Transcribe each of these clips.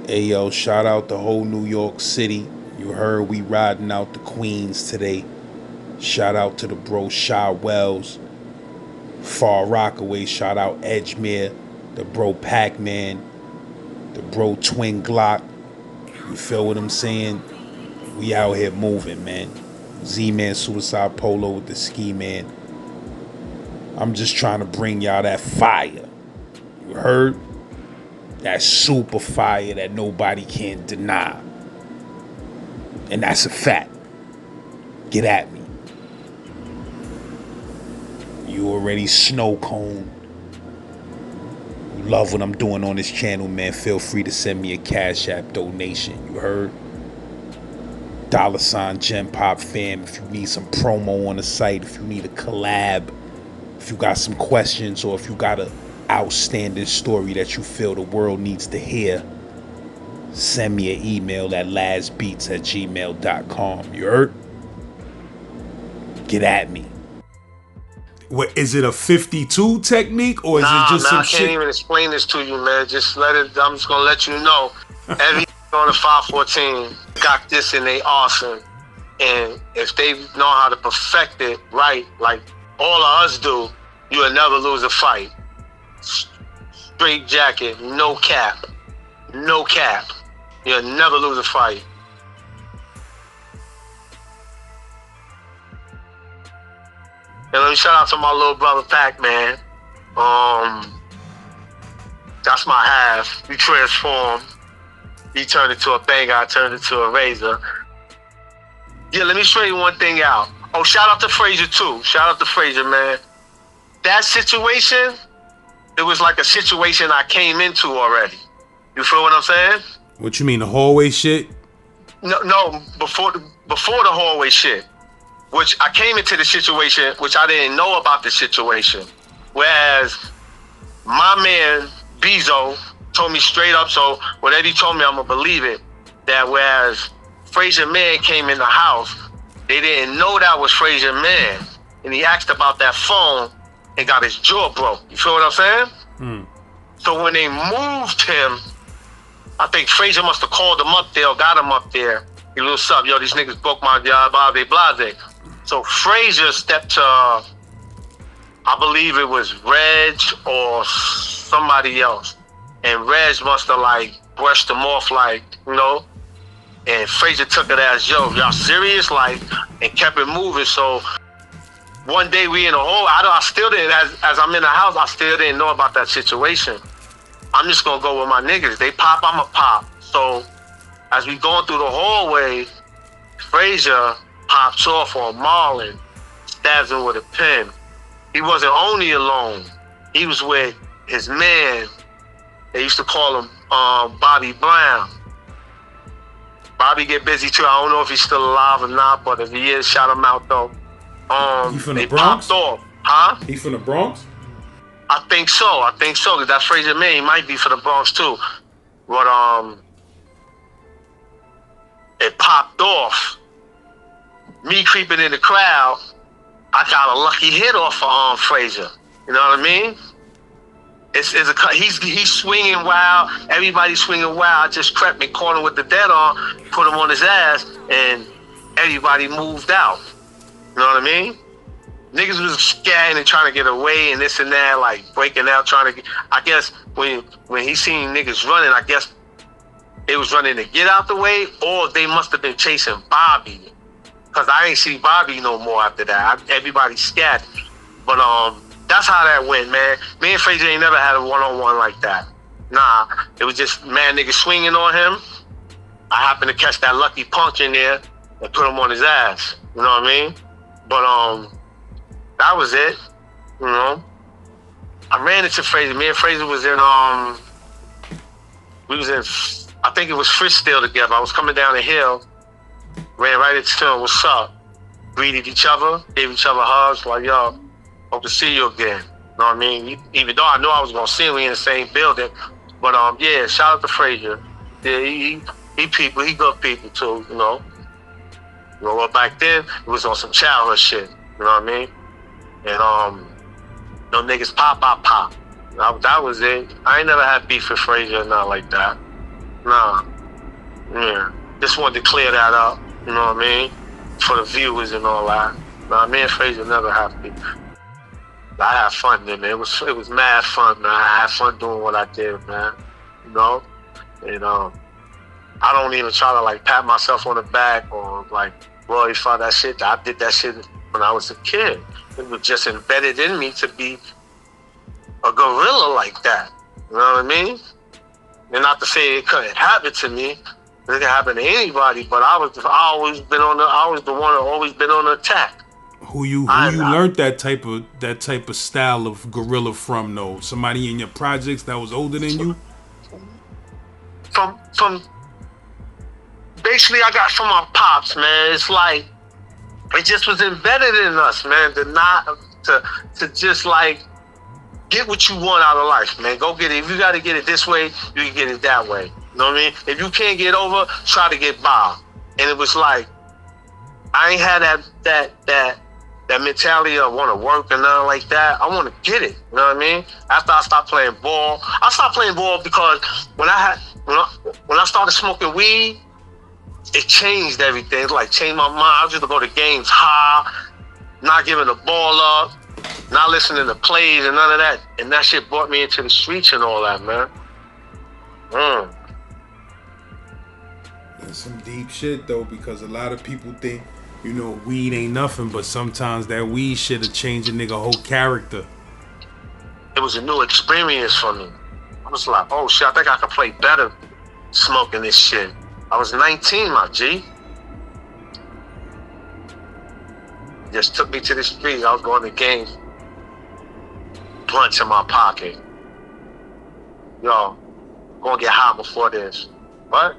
Hey yo, shout out the whole New York City. You heard we riding out the Queens today. Shout out to the bro Shy Wells, Far Rockaway. Shout out Edgemere, the bro Pac-Man, the bro Twin Glock. You feel what I'm saying? We out here moving, man. Z-Man Suicide Polo with the Ski Man. I'm just trying to bring y'all that fire. You heard? That super fire that nobody can deny. And that's a fact. Get at me. You already snow cone. You love what I'm doing on this channel, man. Feel free to send me a Cash App donation. You heard? $ Gen Pop fam. If you need some promo on the site, if you need a collab, if you got some questions, or if you got a outstanding story that you feel the world needs to hear, send me an email at lastbeats@gmail.com. You heard? Get at me. What is it, a 52 technique, or is it just some shit? I can't even explain this to you, man. Just let it. I'm just gonna let you know. Every on the 514 got this in their arsenal, and if they know how to perfect it right, like all of us do, you will never lose a fight. Straight jacket, no cap, no cap. You'll never lose a fight. And let me shout out to my little brother Pac-Man. That's my half. We transformed. He turned into a banger, I turned into a razor. Yeah, let me show you one thing out. Oh, shout out to Frazier too. Shout out to Frazier, man. That situation, it was like a situation I came into already. You feel what I'm saying? What you mean, the hallway shit? No, before the hallway shit. Which I came into the situation, which I didn't know about the situation. Whereas my man, Bezo, told me straight up, so whatever he told me, I'm gonna believe it, that whereas Frazier Man came in the house, they didn't know that was Frazier Man. And he asked about that phone and got his jaw broke. You feel what I'm saying? So when they moved him, I think Frazier must have called him up there or got him up there. He was, what's up? Yo, these niggas broke my job, blase, blase. So Frazier stepped to, I believe it was Reg or somebody else. And Reg must have like brushed him off, like, you know. And Frazier took it as, yo, y'all serious? Like, and kept it moving. So one day we in a hole, I still didn't, as I'm in the house, I still didn't know about that situation. I'm just gonna go with my niggas. They pop, I'ma pop. So as we going through the hallway, Frazier pops off on Marlon, stabs him with a pen. He wasn't only alone. He was with his man. They used to call him Bobby Brown. Bobby get busy too. I don't know if he's still alive or not, but if he is, shout him out though. He from the Bronx? Popped off. Huh? He from the Bronx? I think so, because that's Frazier Man. He might be from the Bronx too. But it popped off. Me creeping in the crowd, I got a lucky hit off of Frazier. You know what I mean? He's swinging wild. Everybody's swinging wild. I just crept me corner with the dead on, put him on his ass, and everybody moved out. You know what I mean? Niggas was scatting and trying to get away and this and that, like breaking out, trying to get. I guess when he seen niggas running, I guess they was running to get out the way, or they must have been chasing Bobby. Cause I ain't see Bobby no more after that. Everybody scattered. But that's how that went, man. Me and Frazier ain't never had a one-on-one like that. Nah, it was just mad niggas swinging on him. I happened to catch that lucky punch in there and put him on his ass. You know what I mean? But that was it. You know, I ran into Frazier. Me and Frazier was in we was in, I think it was Frisdale together. I was coming down the hill, ran right into him. What's up? Greeted each other, gave each other hugs. Like, yo, hope to see you again. You know what I mean? Even though I knew I was gonna see him, we in the same building. But yeah, shout out to Frazier. Yeah, he people, he good people too. You know. Well, back then it was on some childhood shit. You know what I mean? And no niggas pop. That was it. I ain't never had beef with Frazier or nothing like that. You Nah. Yeah. Just wanted to clear that up. You know what I mean? For the viewers and all that. Nah, me and Frazier never happy. I had fun there, man. It was mad fun, man. I had fun doing what I did, man. You know? And I don't even try to like pat myself on the back or like glorify that shit. I did that shit when I was a kid. It was just embedded in me to be a gorilla like that. You know what I mean? And not to say it couldn't happen to me. It could happen to anybody, but I was the one that always been on the attack. Who you learned that type of style of gorilla from though? Somebody in your projects that was older than you? From basically I got from my pops, man. It's like it just was embedded in us, man, to just like get what you want out of life, man. Go get it. If you gotta get it this way, you can get it that way. You know what I mean? If you can't get over, try to get by. And it was like I ain't had that mentality of want to work and nothing like that. I want to get it. You know what I mean? After I stopped playing ball, I stopped playing ball because when I started smoking weed, it changed everything. It like changed my mind. I was just to go to games high, not giving the ball up, not listening to plays and none of that. And that shit brought me into the streets and all that, man. That's some deep shit though, because a lot of people think, you know, weed ain't nothing, but sometimes that weed shit'll change a nigga whole character. It was a new experience for me. I was like, oh shit, I think I could play better smoking this shit. I was 19, my G. Just took me to the street. I was going to games. Blunts in my pocket. Yo, gonna get high before this. What?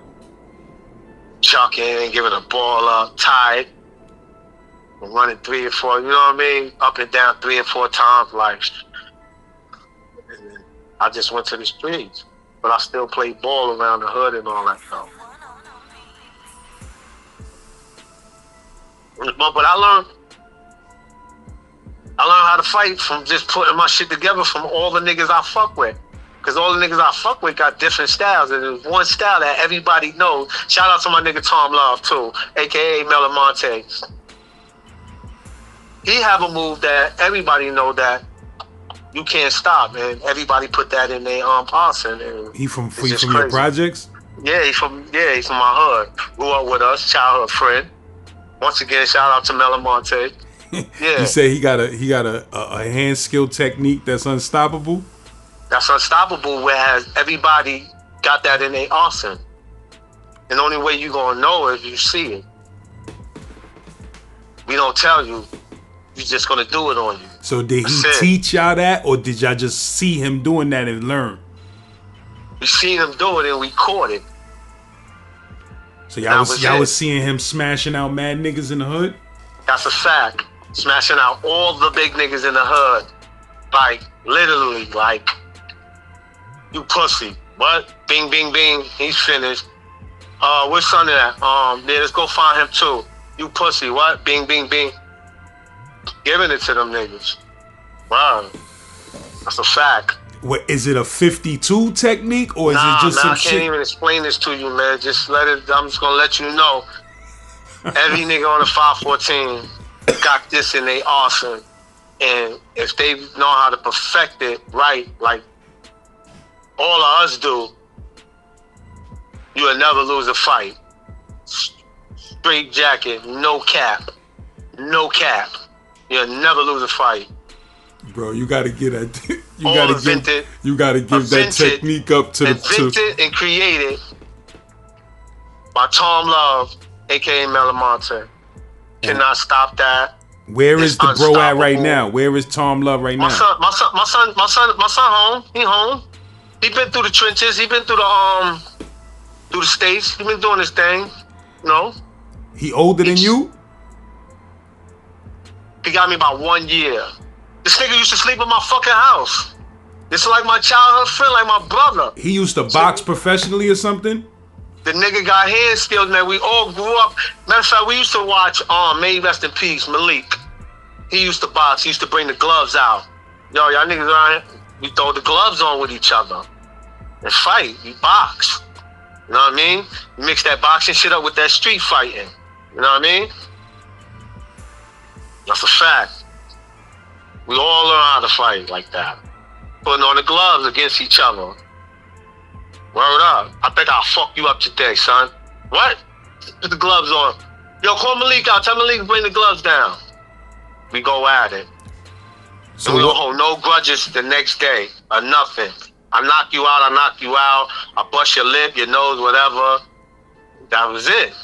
Chucking, giving a ball up, tight. Running 3 or 4, you know what I mean? Up and down 3 or 4 times, like. And then I just went to the streets. But I still played ball around the hood and all that stuff. But I learned how to fight from just putting my shit together from all the niggas I fuck with. Because all the niggas I fuck with got different styles. And there's one style that everybody knows. Shout out to my nigga Tom Love, too, a.k.a. Melamonte. He have a move that everybody know that you can't stop, and everybody put that in their arsenal. And he from your projects? Yeah, he's from my hood. Grew up with us, childhood friend. Once again, shout out to Melamonte. Yeah. You say he got a hand skill technique that's unstoppable? That's unstoppable, whereas everybody got that in their arsenal. And the only way you gonna know is you see it. We don't tell you. You're just gonna do it on you. So did he teach y'all that, or did y'all just see him doing that and learn? We seen him do it and we caught it. So y'all was seeing him smashing out mad niggas in the hood? That's a fact. Smashing out all the big niggas in the hood. Like, literally, like, you pussy. What? Bing, bing, bing. He's finished. Where's Sonny at? Yeah, let's go find him too. You pussy. What? Bing, bing, bing. Giving it to them niggas. Wow. That's a fact. What, is it a 52 technique, or is it just some shit? I can't even explain this to you, man. Just let it. I'm just gonna let you know. Every nigga on the 514 got this in their arsenal, and if they know how to perfect it right, like all of us do, you will never lose a fight. Straight jacket, no cap, no cap. You'll never lose a fight. Bro, you gotta get that. You gotta give that technique up to invented and created by Tom Love, aka Melamonte. Cannot stop that. Where is the bro at right now? Where is Tom Love right now? My son home. He home. He been through the trenches. He been through the states. He been doing his thing. You know. He older than you? He got me about 1 year. This nigga used to sleep in my fucking house. This is like my childhood friend, like my brother. He used to box professionally or something? The nigga got hand skills, man. We all grew up. Matter of fact, we used to watch, may rest in peace, Malik. He used to box. He used to bring the gloves out. Yo, y'all niggas around here, we throw the gloves on with each other and fight. We box. You know what I mean? Mix that boxing shit up with that street fighting. You know what I mean? That's a fact. We all learn how to fight like that. Putting on the gloves against each other. Word up. I think I'll fuck you up today, son. What? Put the gloves on. Yo, call Malik out. Tell Malik to bring the gloves down. We go at it. So we don't hold no grudges the next day or nothing. I knock you out, I bust your lip, your nose, whatever. That was it.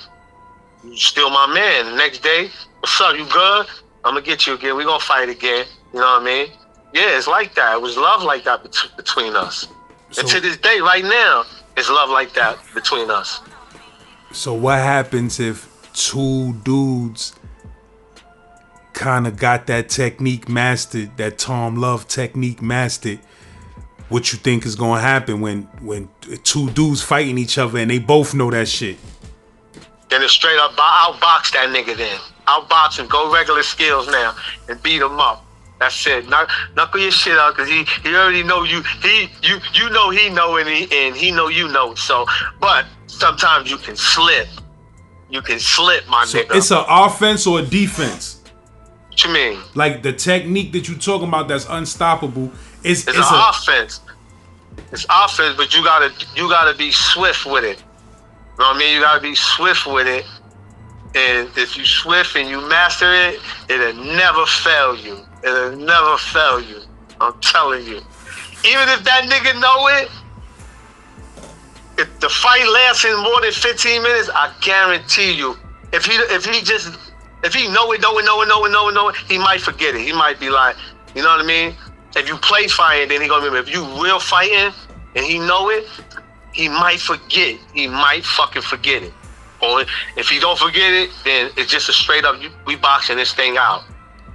You still my man. The next day, what's up, you good? I'm gonna get you again. We gonna fight again. You know what I mean? Yeah, it's like that. It was love like that between us. So, and to this day, right now, it's love like that between us. So what happens if two dudes kind of got that technique mastered, that Tom Love technique mastered? What you think is gonna happen when two dudes fighting each other and they both know that shit? Then it's straight up outbox that nigga then. Outbox him, go regular skills now and beat him up. That's it. Knuckle your shit out because he already know you. You know he know and he know you know. So, but sometimes you can slip. You can slip, my nigga. It's an offense or a defense? What you mean? Like the technique that you talking about that's unstoppable. It's an offense. It's offense, but you gotta be swift with it. You know what I mean? You gotta be swift with it. And if you swift and you master it, it'll never fail you. It'll never fail you. I'm telling you. Even if that nigga know it, if the fight lasts in more than 15 minutes, I guarantee you, if he know it, he might forget it. He might be like, you know what I mean? If you play fighting, then he gonna remember. If you real fighting and he know it, he might forget. He might fucking forget it. Or if he don't forget it, then it's just a straight up, we boxing this thing out.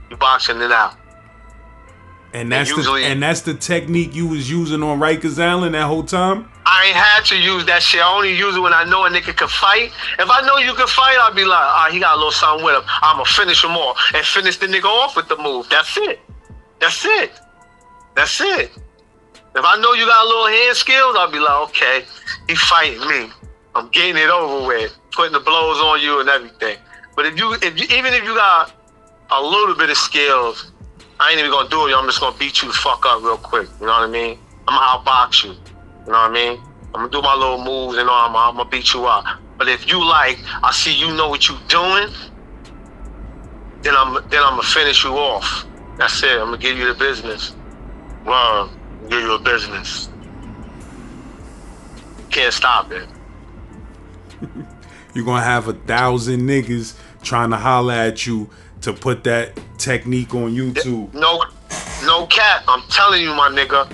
You boxing it out. And that's the technique you was using on Rikers Island that whole time? I ain't had to use that shit. I only use it when I know a nigga can fight. If I know you can fight, I'll be like, he got a little something with him. I'ma finish him off and finish the nigga off with the move. That's it. That's it. That's it. If I know you got a little hand skills, I'll be like, okay, he fighting me. I'm getting it over with, putting the blows on you and everything. But even if you got a little bit of skills, I ain't even gonna do it. I'm just gonna beat you the fuck up real quick. You know what I mean? I'm gonna outbox you. You know what I mean? I'm gonna do my little moves and all. I'm gonna beat you up. But if you I see you know what you doing, then I'm gonna finish you off. That's it. I'm gonna give you the business. Well, give you a business. Can't stop it. You're gonna have 1,000 niggas trying to holler at you to put that technique on YouTube. No cap. I'm telling you, my nigga.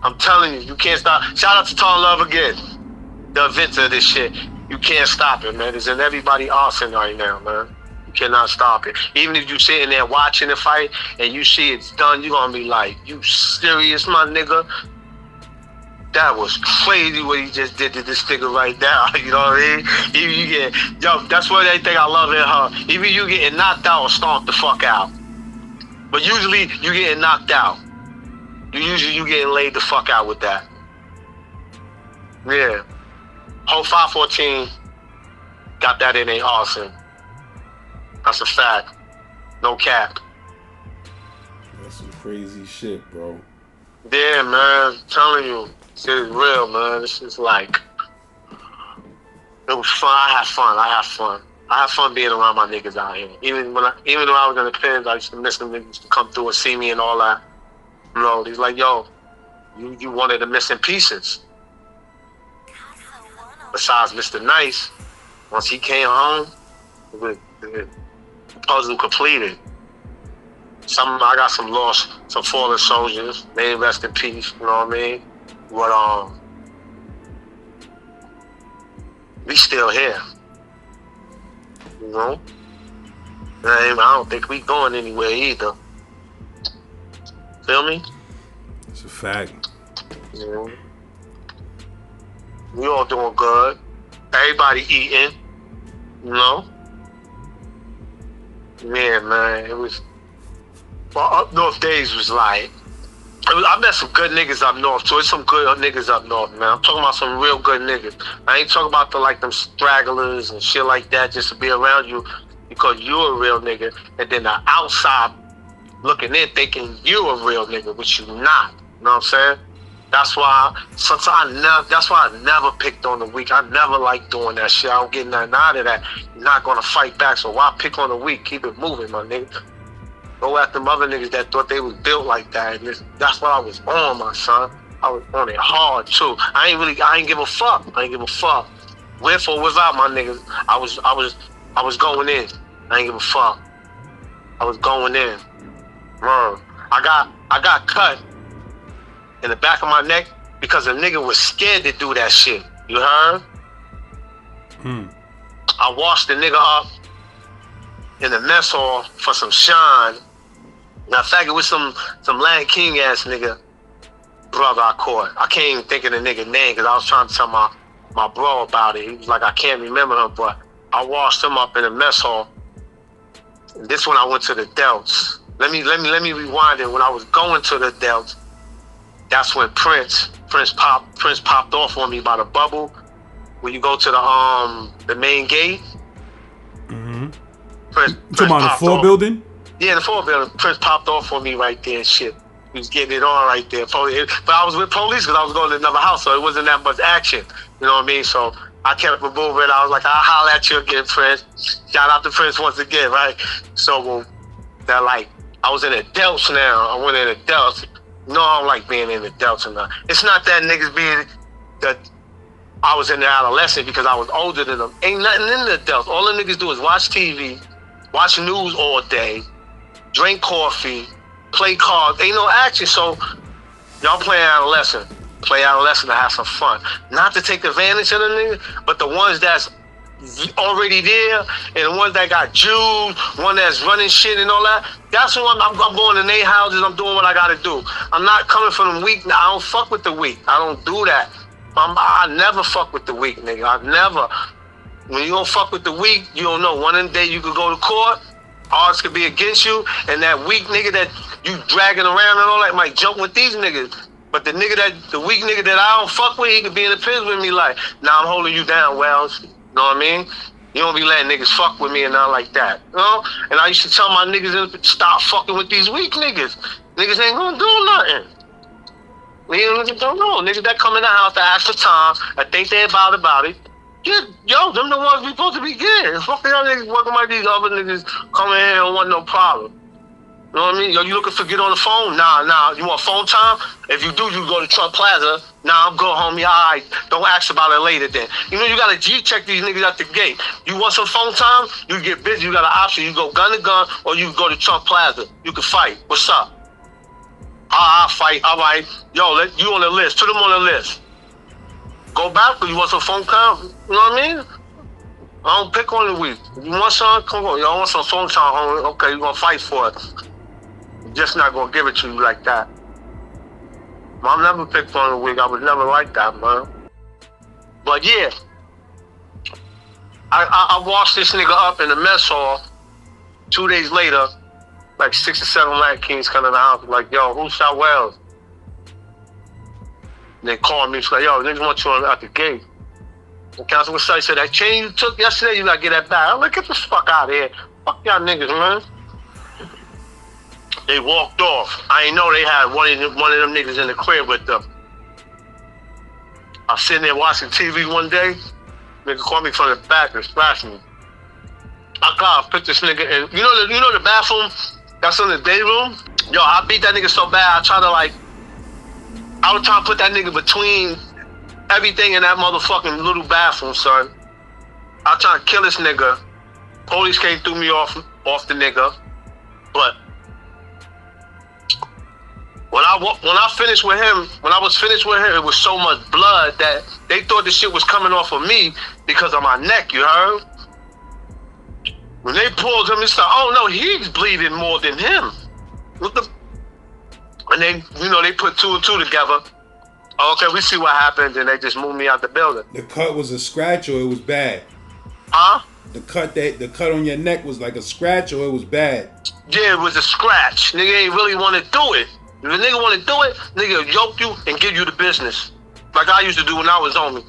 I'm telling you, you can't stop. Shout out to Tom Love again, the inventor of this shit. You can't stop it, man. It's in everybody's arsenal right now, man. You cannot stop it. Even if you sitting there watching the fight and you see it's done, you're gonna be like, you serious, my nigga? That was crazy what he just did to this nigga right now. You know what I mean? That's what they think I love in her. Even you getting knocked out or stomped the fuck out. But usually you getting knocked out. You getting laid the fuck out with that. Yeah. Whole 514 got that in their arsenal. That's a fact. No cap. That's some crazy shit, bro. Yeah, man. I'm telling you. Shit is real, man. This is like, it was fun. I had fun being around my niggas out here. Even though I was in the pens, I used to miss them niggas to come through and see me and all that. You know, he's like, yo, you one of the missing pieces. Besides Mr. Nice, once he came home, the puzzle completed. I got some fallen soldiers. They rest in peace. You know what I mean? But we still here. You know? I don't think we going anywhere either. Feel me? It's a fact. You know? We all doing good. Everybody eating. You know? Yeah, man. It was. Well, Up North days was like, I met some good niggas up north too. There's some good niggas up north, man. I'm talking about some real good niggas. I ain't talking about them stragglers and shit like that just to be around you because you're a real nigga, and then the outside looking in thinking you a real nigga, which you not. You know what I'm saying? That's why I never picked on the weak. I never liked doing that shit. I don't get nothing out of that. You're not gonna fight back, so why pick on the weak? Keep it moving, my nigga. Go after them other niggas that thought they was built like that. And that's what I was on, my son. I was on it hard too. I ain't give a fuck. With or without, my niggas, I was going in. I ain't give a fuck. I was going in. Bro, I got cut in the back of my neck because a nigga was scared to do that shit. You heard? I washed the nigga up in the mess hall for some shine. Now, in fact, it was some Land King ass nigga brother I caught. I can't even think of the nigga name because I was trying to tell my bro about it. He was like, I can't remember him, but I washed him up in the mess hall. And this when I went to the Delts. Let me rewind it. When I was going to the Delts, that's when Prince popped off on me by the bubble. When you go to the main gate. Mm-hmm. Prince talking about the 4 building? Yeah, the 4 building. Prince popped off on me right there and shit. He was getting it on right there. But I was with police because I was going to another house, so it wasn't that much action. You know what I mean? So I kept it moving. I was like, I'll holler at you again, Prince. Shout out to Prince once again, right? So they're like, I was in the Delts now. I went in the Delts. No, I don't like being in the Delts enough. It's not that niggas being that I was in the adolescent because I was older than them. Ain't nothing in the Delts. All the niggas do is watch TV, watch news all day, drink coffee, play cards. Ain't no action. So y'all play adolescent. Play adolescent to have some fun. Not to take advantage of the niggas, but the ones that's already there and the ones that got Jews, one that's running shit and all that. That's what I'm going to their houses. I'm doing what I got to do. I'm not coming from them weak. I don't fuck with the weak. I don't do that. I never fuck with the weak, nigga. I never. When you don't fuck with the weak, you don't know. One day you could go to court, odds could be against you, and that weak nigga that you dragging around and all that might jump with these niggas. But the weak nigga that I don't fuck with, he could be in the pins with me like, nah, I'm holding you down, Wells. You know what I mean? You don't be letting niggas fuck with me and nothing like that. You know? And I used to tell my niggas, stop fucking with these weak niggas. Niggas ain't gonna do nothing. Niggas don't know. Niggas that come in the house to ask for time, that think they about it. Yo, them the ones we supposed to be getting. Fuck y'all niggas working like these other niggas coming here and want no problem. You know what I mean? Yo, you looking for get on the phone? Nah. You want phone time? If you do, you go to Trump Plaza. Nah, I'm going home. Yeah, all right. Don't ask about it later then. You know, you got to G-check these niggas at the gate. You want some phone time? You get busy. You got an option. You go gun to gun or you go to Trump Plaza. You can fight. What's up? I'll fight. All right. Yo, you on the list. Put them on the list. Go back or you want some phone time? You know what I mean? I don't pick on the week. You want some? Come on. Y'all want some phone time, homie? Okay, you going to fight for it. Just not gonna give it to you like that. I never picked on the wig. I was never like that, man. But yeah, I washed this nigga up in the mess hall. 2 days later, like 6 or 7 Land Kings come in the house. Like, yo, who shot Wells? And they called me. It's like, yo, niggas want you at the gate. The council was saying, that chain you took yesterday, you gotta get that back. I'm like, get the fuck out of here. Fuck y'all niggas, man. They walked off. I ain't know they had one of them niggas in the crib with them. I was sitting there watching TV one day. Nigga called me from the back and scratched me. I gotta pick this nigga in. You know the bathroom that's in the day room? Yo, I beat that nigga so bad. I was trying to put that nigga between everything in that motherfucking little bathroom, son. I was trying to kill this nigga. Police came threw me off the nigga. But when I was finished with him, it was so much blood that they thought the shit was coming off of me because of my neck, you heard? When they pulled him, it's like, oh no, he's bleeding more than him. And then, they put 2 and 2 together. Okay, we see what happened, and they just moved me out the building. The cut was a scratch or it was bad? Huh? The cut on your neck was like a scratch or it was bad? Yeah, it was a scratch. Nigga ain't really want to do it. If a nigga want to do it, nigga will yoke you and give you the business. Like I used to do when I was homie.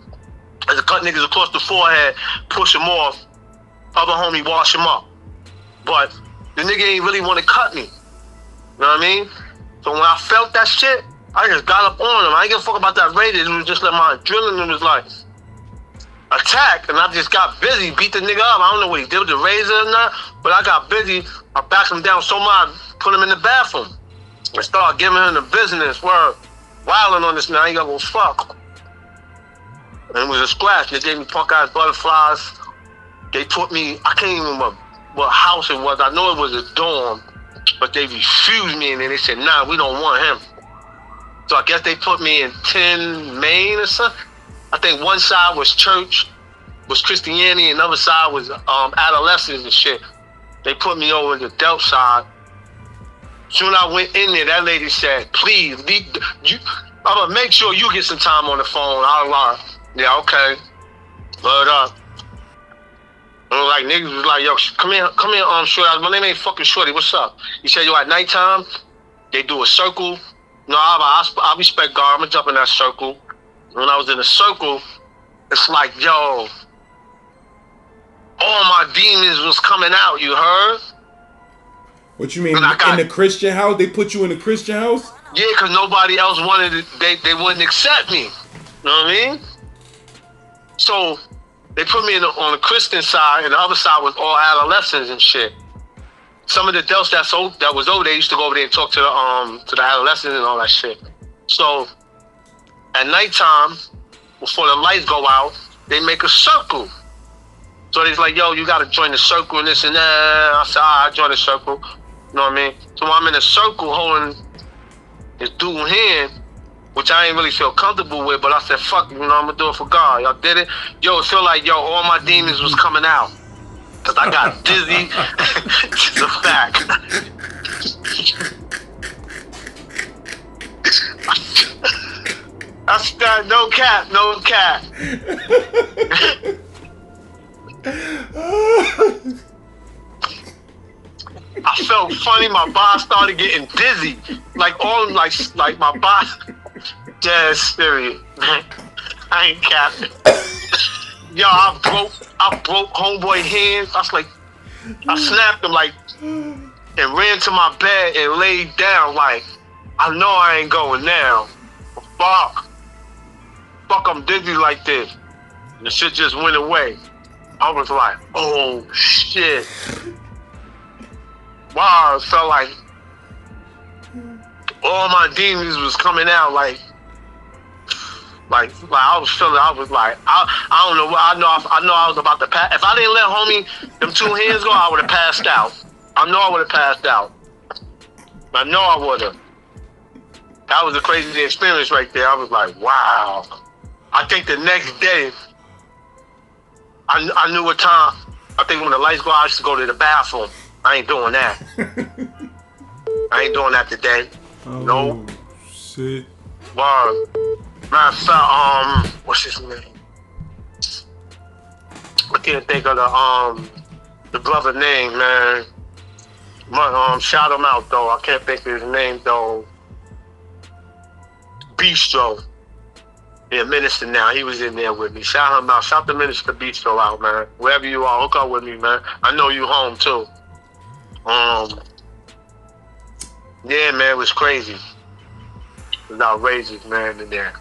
As to cut niggas across the forehead, push them off, other homie wash him up. But the nigga ain't really want to cut me. You know what I mean? So when I felt that shit, I just got up on him. I ain't give a fuck about that rated. It was just like my adrenaline was like, attack. And I just got busy, beat the nigga up. I don't know what he did with the razor or not, but I got busy. I backed him down so much, put him in the bathroom. And started giving him the business. Word, wilding on this now. I ain't gonna go fuck. And it was a scratch. They gave me punk ass butterflies. They put me, I can't even remember what house it was. I know it was a dorm, but they refused me and then they said, nah, we don't want him. So I guess they put me in 10 Main or something. I think one side was church, was Christianity, and the other side was adolescents and shit. They put me over the Delp side. Soon I went in there, that lady said, please, I'm gonna make sure you get some time on the phone. I was like, yeah, okay. But like niggas was like, yo, come here, Shorty. My name ain't fucking Shorty. What's up? He said, yo, at nighttime, they do a circle. No, I respect God. I'm gonna jump in that circle. When I was in the circle, it's like, yo, all my demons was coming out. You heard? What you mean? In the Christian house? They put you in the Christian house? Yeah, because nobody else wanted it. They wouldn't accept me. You know what I mean? So they put me on the Christian side, and the other side was all adolescents and shit. Some of the adults that was over there used to go over there and talk to the adolescents and all that shit. So at nighttime, before the lights go out, they make a circle. So they's like, yo, you gotta join the circle and this and that. I said, I join the circle. You know what I mean? So I'm in a circle holding this dude's hand, which I ain't really feel comfortable with, but I said, fuck, I'm gonna do it for God. Y'all did it? Yo, it feel like, all my demons was coming out. Cause I got dizzy. It's a fact. That's that, no cap. I felt funny, my body started getting dizzy. Like my body. Yeah, serious, man. I ain't capping. Yo, I broke homeboy hands. I snapped him and ran to my bed and laid down like, I know I ain't going now. Fuck, I'm dizzy like this. And the shit just went away. I was like, oh shit. Wow, it felt like all my demons was coming out like I was feeling. I was like, I don't know. I know I was about to pass. If I didn't let homie them 2 hands go, I would have passed out. I know I would have passed out. I know I would have. That was a crazy experience right there. I was like, wow. I think the next day, I knew what time. I think when the lights go out, I used to go to the bathroom. I ain't doing that. I ain't doing that today. Oh, nope. Shit. Wow. Matter of fact, what's his name? I can't think of the brother name, man. Shout him out though. I can't think of his name though. Bistro. Yeah, Minister now. He was in there with me. Shout him out. Shout the Minister Bistro out, man. Wherever you are, hook up with me, man. I know you home too. Yeah, man, it was crazy. It was outrageous, man, in there.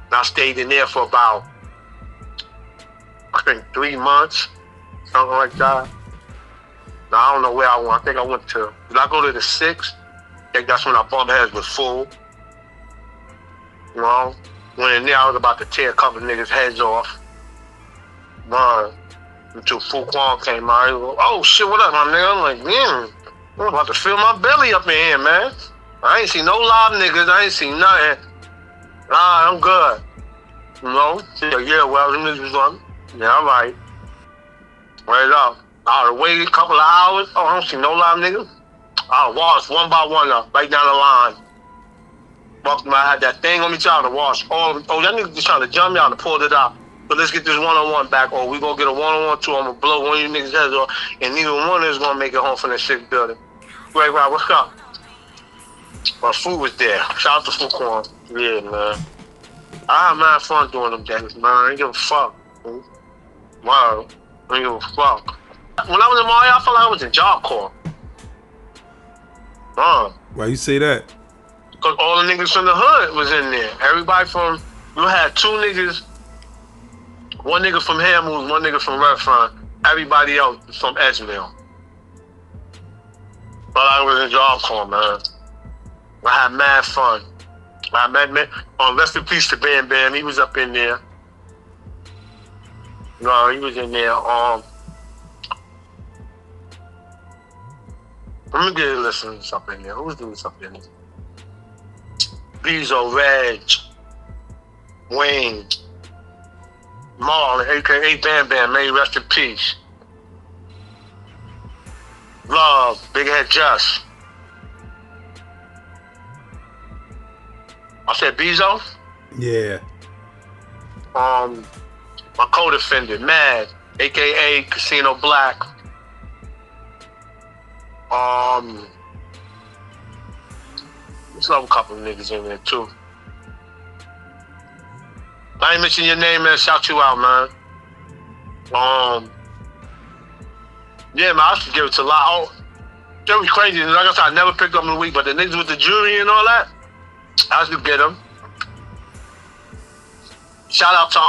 And I stayed in there for about, I think 3 months, something like that. Now, I don't know where I went. I think I went to, did I go to the 6th? I think that's when our bum heads was full. You know? Went in there, I was about to tear a couple niggas' heads off. Man, until Fuquan came out. He was, oh shit, what up, my nigga? I'm like, man, I'm about to fill my belly up in here, man. I ain't seen no live niggas. I ain't seen nothing. Nah, I'm good. You know? Yeah, well, them niggas was yeah, all right. Right up. I would wait a couple of hours. Oh, I don't see no live niggas. I wash one by one up, right down the line. Fuck, I had that thing on me trying to wash. Oh, that nigga just trying to jump me out and pulled it out. But let's get this one-on-one back. Or we gonna get a one-on-one too. I'm gonna blow one of you niggas' heads off, and neither one is gonna make it home from the 6th building. Right, what's up? But food was there. Shout out to Food Corn. Yeah, man. I had mad fun doing them days, man. I ain't give a fuck. Wow. I ain't give a fuck. When I was in Mario, I felt like I was in Job Corps. Why you say that? Because all the niggas from the hood was in there. Everybody from, you had two niggas, one nigga from Hamilton, one nigga from Redfern. Everybody else was from Edgemere. But I was in Job Corps, man. I had mad fun. I met rest in peace to Bam Bam. He was up in there. No, he was in there. Let me get a listen to something in there. Who's doing something in there? Bezo, Reg, Wayne, Marlon, aka Bam Bam, may he rest in peace. Love, Big Head Just. I said Bezo? Yeah. My co-defendant, Mad, aka Casino Black. There's another couple of niggas in there too. I ain't mention your name, man. Shout you out, man. Yeah, man, I should give it to a lot. Oh, that was crazy. Like I said, I never picked up in the week, but the niggas with the jury and all that, I should get them. Shout out to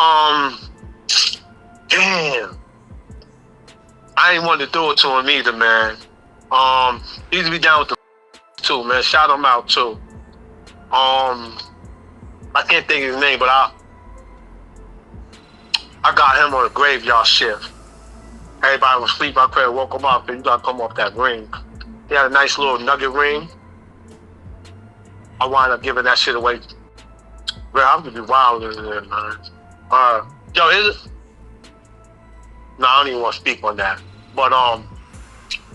damn. I ain't want to do it to him either, man. He used to be down with the too, man. Shout him out too. I can't think of his name, but I got him on a graveyard shift. Everybody was asleep. I could have woke him up, and you gotta come off that ring. He had a nice little nugget ring. I wound up giving that shit away. Man, I'm gonna be wild in there, man. Yo, is it? No, I don't even want to speak on that. But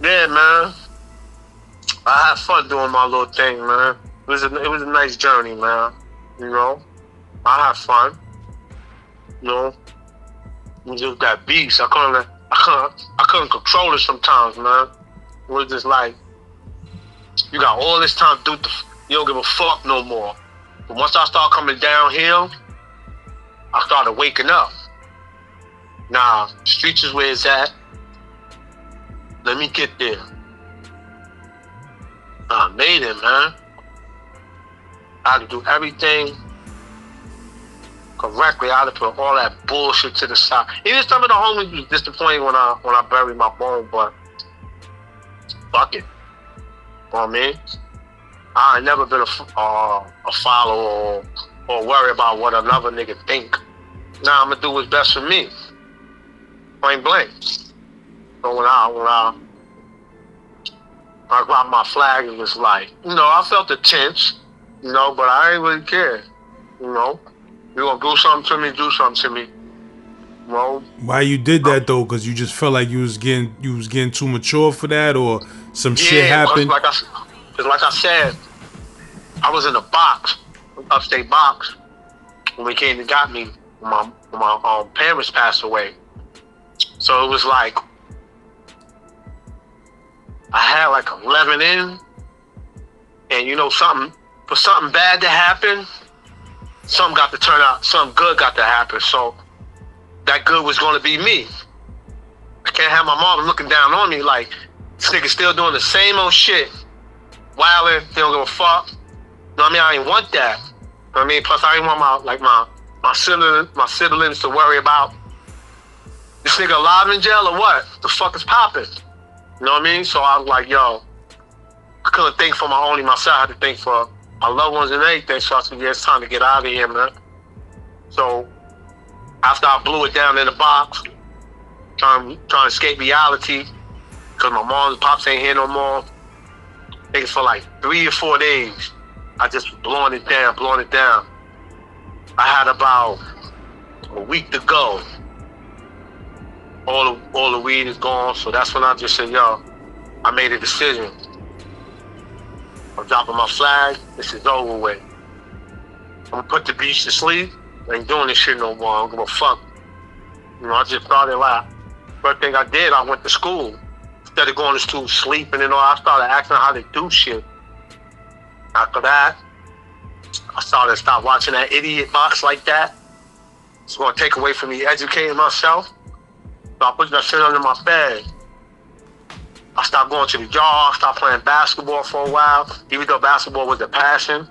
yeah, man. I had fun doing my little thing, man. It was a nice journey, man. You know, I had fun. You know, it was just that beast. I couldn't control it sometimes, man. It was just like, you got all this time to do, you don't give a fuck no more. But once I started coming downhill, I started waking up. Nah, streets is where it's at. Let me get there. I made it, man. I had to do everything correctly. I had to put all that bullshit to the side. Even some of the homies was disappointed when I buried my bone, but fuck it. You know what I mean? I ain't never been a follower or worry about what another nigga think. Now I'm gonna do what's best for me. Point blank. So when I dropped my flag, it was like, you know, I felt the tense, you know, but I ain't really care. You know, you gonna do something to me, do something to me. You know. Why you did that though? Cause you just felt like you was getting too mature for that, or some shit happened. Like I said, I was in a box, upstate box, when they came and got me. When my parents passed away, so it was like I had like 11 in, and you know for something bad to happen, something got to turn out, something good got to happen. So that good was going to be me. I can't have my mom looking down on me like this nigga still doing the same old shit, wilding, they don't give a fuck. You know what I mean? I ain't want that. You know what I mean? Plus I ain't want my siblings to worry about this nigga alive in jail or what? The fuck is popping? You know what I mean? So I was like, yo, I couldn't think for only myself. I had to think for my loved ones and everything. So I said, yeah, it's time to get out of here, man. So after I blew it down in the box, trying to escape reality, because my mom and pops ain't here no more. I think for like 3 or 4 days, I just was blowing it down. I had about a week to go. All the weed is gone, so that's when I just said, yo, I made a decision. I'm dropping my flag, this is over with. I'm gonna put the beach to sleep. I ain't doing this shit no more, I don't give a fuck. You know, I just started like, first thing I did, I went to school. Instead of going to school sleeping and all, I started asking how to do shit. After that, I stopped watching that idiot box like that. It's gonna take away from me educating myself. So I put that shit under my bed. I stopped going to the yard, stopped playing basketball for a while, even though basketball was a passion.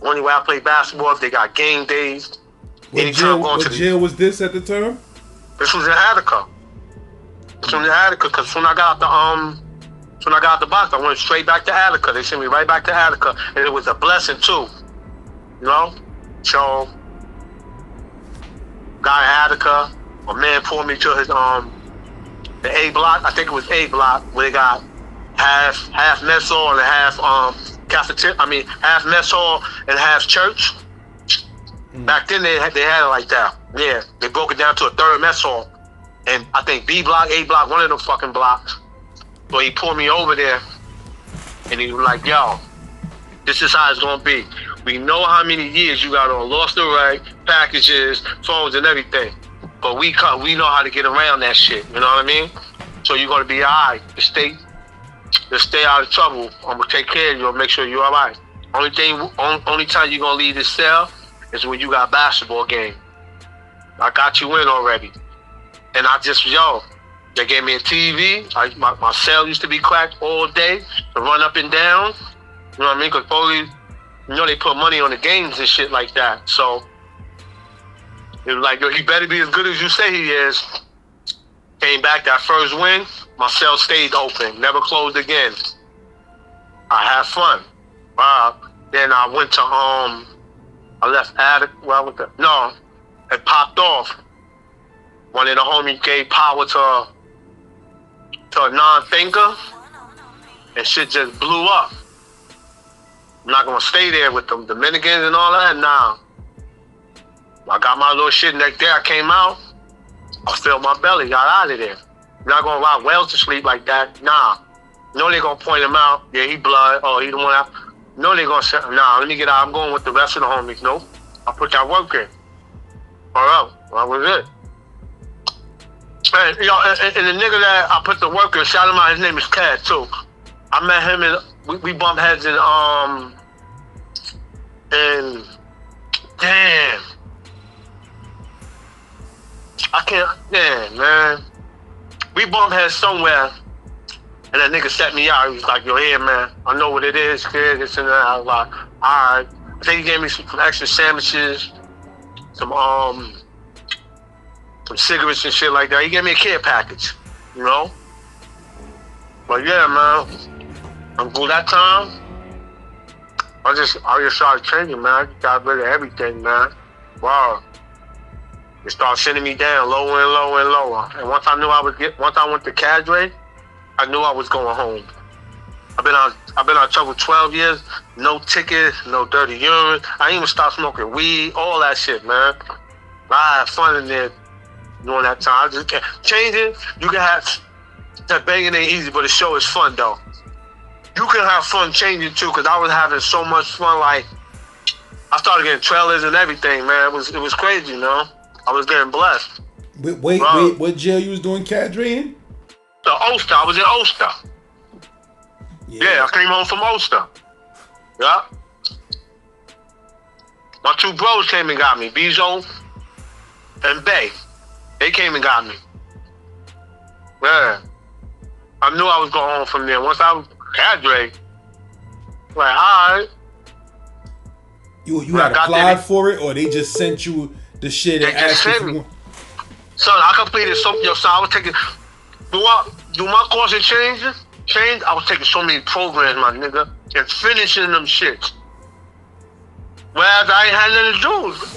Only way I play basketball if they got game days. What jail was this at the time? This was in Attica. Because when I got out the box, I went straight back to Attica. They sent me right back to Attica, and it was a blessing too. You know? So, got in Attica, a man pulled me to his the A block. I think it was A block, where they got half mess hall and half cafeteria. Half mess hall and half church. Back then they had it like that. Yeah, they broke it down to a third mess hall, and I think B block, A block, one of them fucking blocks. So he pulled me over there, and he was like, "Yo, this is how it's gonna be. We know how many years you got on lost the right, packages, phones, and everything, but we know how to get around that shit. You know what I mean? So you're gonna be alright. Just stay out of trouble. I'm gonna take care of you and make sure you're alright. Only time you're gonna leave this cell is when you got a basketball game. I got you in already." And they gave me a TV. My cell used to be cracked all day to run up and down. You know what I mean? Because police, they put money on the games and shit like that. So it was like, yo, he better be as good as you say he is. Came back that first win, my cell stayed open, never closed again. I had fun. Then I went to I left Attica. It popped off. One of the homies gave power to a non-thinker, and shit just blew up. I'm not gonna stay there with them Dominicans and all that. Nah. I got my little shit next day. I came out. I filled my belly. Got out of there. I'm not gonna rock Wells to sleep like that. Nah. No, they gonna point him out. Yeah, he blood. Oh, he the one out. No, they gonna say, nah, let me get out. I'm going with the rest of the homies. Nope. I put that work in. All right. That was it. And, and the nigga that I put the work in, shout him out, his name is Cat too. I met him and we bumped heads in damn. Man. We bumped heads somewhere, and that nigga set me out. He was like, "Yo, here, man, I know what it is, kid, this and that." I was like, "Alright." I think he gave me some extra sandwiches, some cigarettes and shit like that. He gave me a care package, you know? But yeah, man, until that time, I just started changing, man. I just got rid of everything, man. Wow. It started sending me down lower and lower and lower. And once I went to Cadre, I knew I was going home. I've been on trouble 12 years, no tickets, no dirty urine. I even stopped smoking weed, all that shit, man. I had fun in there during that time. I just changing. You can have that banging ain't easy, but the show is fun though. You can have fun changing too, because I was having so much fun. Like I started getting trailers and everything, man. It was crazy, you know. I was getting blessed. Wait, what jail you was doing Cadre in? The Ulster. I was in Ulster. Yeah, I came home from Ulster. Yeah. My two bros came and got me, Bizo and Bay. They came and got me. Yeah. I knew I was going home from there. Once I was Cadre, like, alright. You had applied for it, or they just sent you the shit and asked you for more? Son, I completed something. So I was taking, do my course and change. I was taking so many programs, my nigga, and finishing them shits. Whereas I ain't had nothing to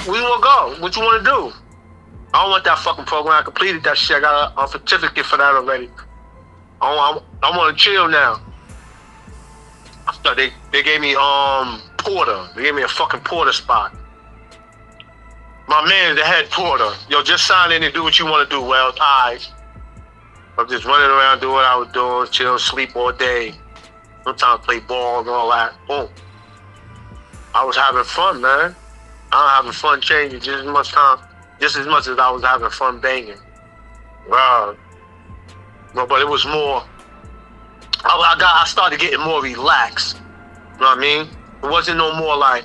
do. We will go. What you want to do? I don't want that fucking program. I completed that shit. I got a certificate for that already. I want to chill now. So they gave me porter. They gave me a fucking porter spot. My man, the head porter. Yo, just sign in and do what you want to do. Well, alright. I'm just running around doing what I was doing, chill, sleep all day. Sometimes play ball and all that. Boom. I was having fun, man. I was having fun changing just as much as I was having fun banging. Wow. No, but it was more. I started getting more relaxed. You know what I mean? It wasn't no more like,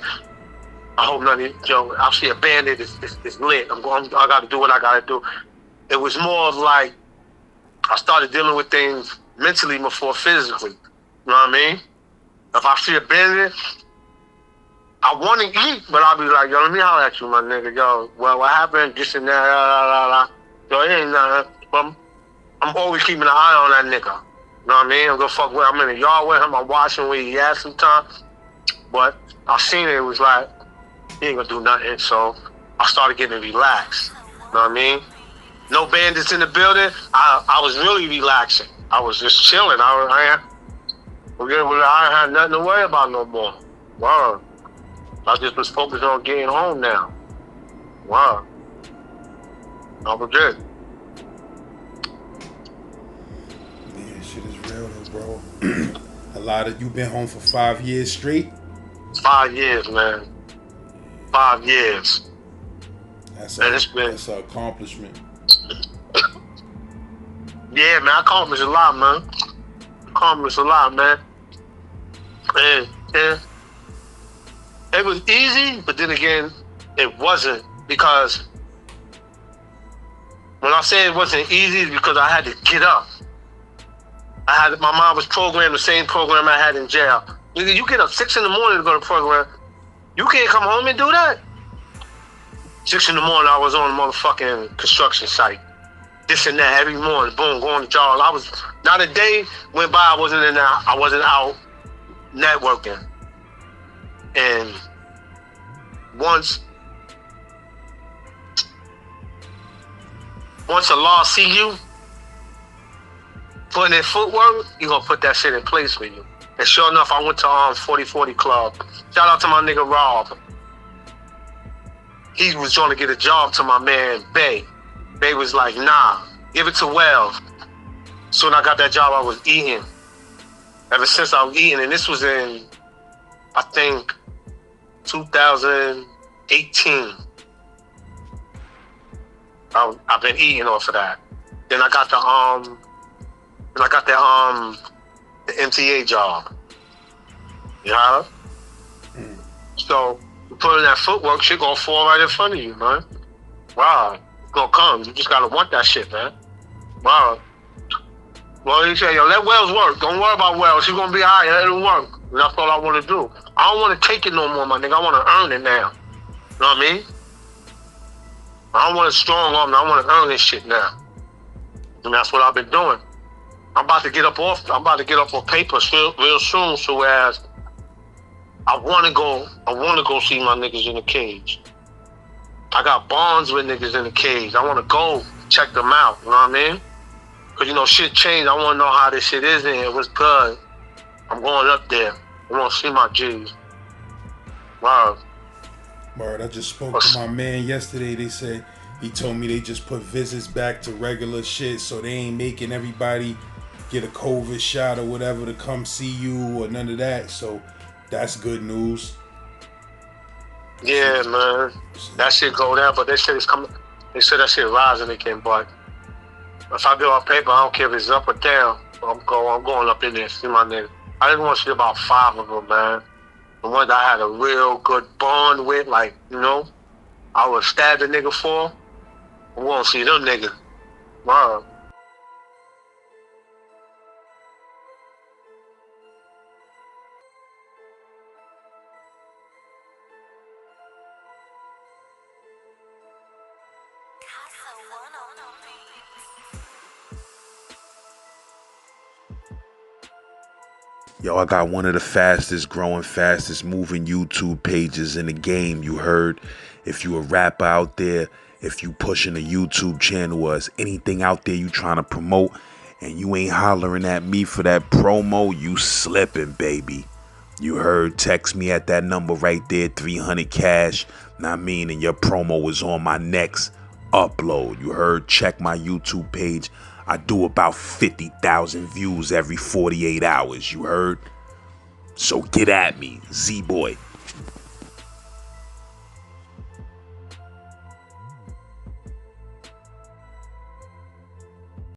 I hope none of you, I see a bandit, it's lit. I got to do what I got to do. It was more of like, I started dealing with things mentally before physically. You know what I mean? If I see a bandit, I want to eat, but I'll be like, yo, let me holler at you, my nigga. Yo, well, what happened? This and that, Yo, it ain't nothing. But I'm always keeping an eye on that nigga. You know what I mean? I'm gonna fuck with him. I'm in the yard with him. I'm watching where he at sometimes. But I seen it was like, he ain't gonna do nothing. So I started getting relaxed. You know what I mean? No bandits in the building. I was really relaxing. I was just chilling. I had nothing to worry about no more. Wow. I just was focused on getting home now. Wow. I was good. Man, shit is real though, bro. You been home for 5 years straight? 5 years, man. 5 years. That's an accomplishment. Yeah, man, I accomplished a lot, man. And it was easy, but then again, it wasn't, because when I say it wasn't easy, it's because I had to get up. My mom was programmed the same program I had in jail. Nigga, you get up 6 in the morning to go to program. You can't come home and do that. 6 in the morning, I was on a motherfucking construction site. This and that every morning, boom, going to job. Not a day went by I wasn't out networking. And once a law see you putting in footwork, you gonna put that shit in place for you. And sure enough, I went to 4040 Club. Shout out to my nigga Rob. He was trying to get a job to my man Bay. Bay was like, nah, give it to Wells. Soon I got that job, I was eating. Ever since I was eating, and this was in, I think, 2018. I've been eating off of that. Then I got the MTA job. You know? So you put in that footwork, shit gonna fall right in front of you, man. Wow, it's gonna come. You just gotta want that shit, man. Wow. Well, he said, yo, let Wells work. Don't worry about Wells. He's gonna be all right. Let him work. And that's all I want to do. I don't want to take it no more, my nigga. I want to earn it now. You know what I mean? I don't want a strong arm. I want to earn this shit now. And that's what I've been doing. I'm about to get up on paper real soon. So as I want to go see my niggas in the cage. I got bonds with niggas in the cage. I want to go check them out. You know what I mean? Because, shit changed. I want to know how this shit is and it was good. I'm going up there. I want to see my G's. Wow. Word, I just spoke to my man yesterday. He told me they just put visits back to regular shit, so they ain't making everybody get a COVID shot or whatever to come see you or none of that. So that's good news. Yeah, man. That shit go down, but they said it's coming. They said that shit rising again, but if I do on paper, I don't care if it's up or down. I'm going up in there, see my nigga. I just want to see about 5 of them, man. The ones I had a real good bond with, like, I would stab the nigga for. I want to see them niggas. Wow. Yo, I got one of the fastest growing, fastest moving YouTube pages in the game, you heard? If you a rapper out there, if you pushing a YouTube channel or anything out there you trying to promote and you ain't hollering at me for that promo, you slipping, baby. You heard? Text me at that number right there, 300 cash. And your promo is on my next upload. You heard? Check my YouTube page. I do about 50,000 views every 48 hours, you heard? So get at me, Z-Boy.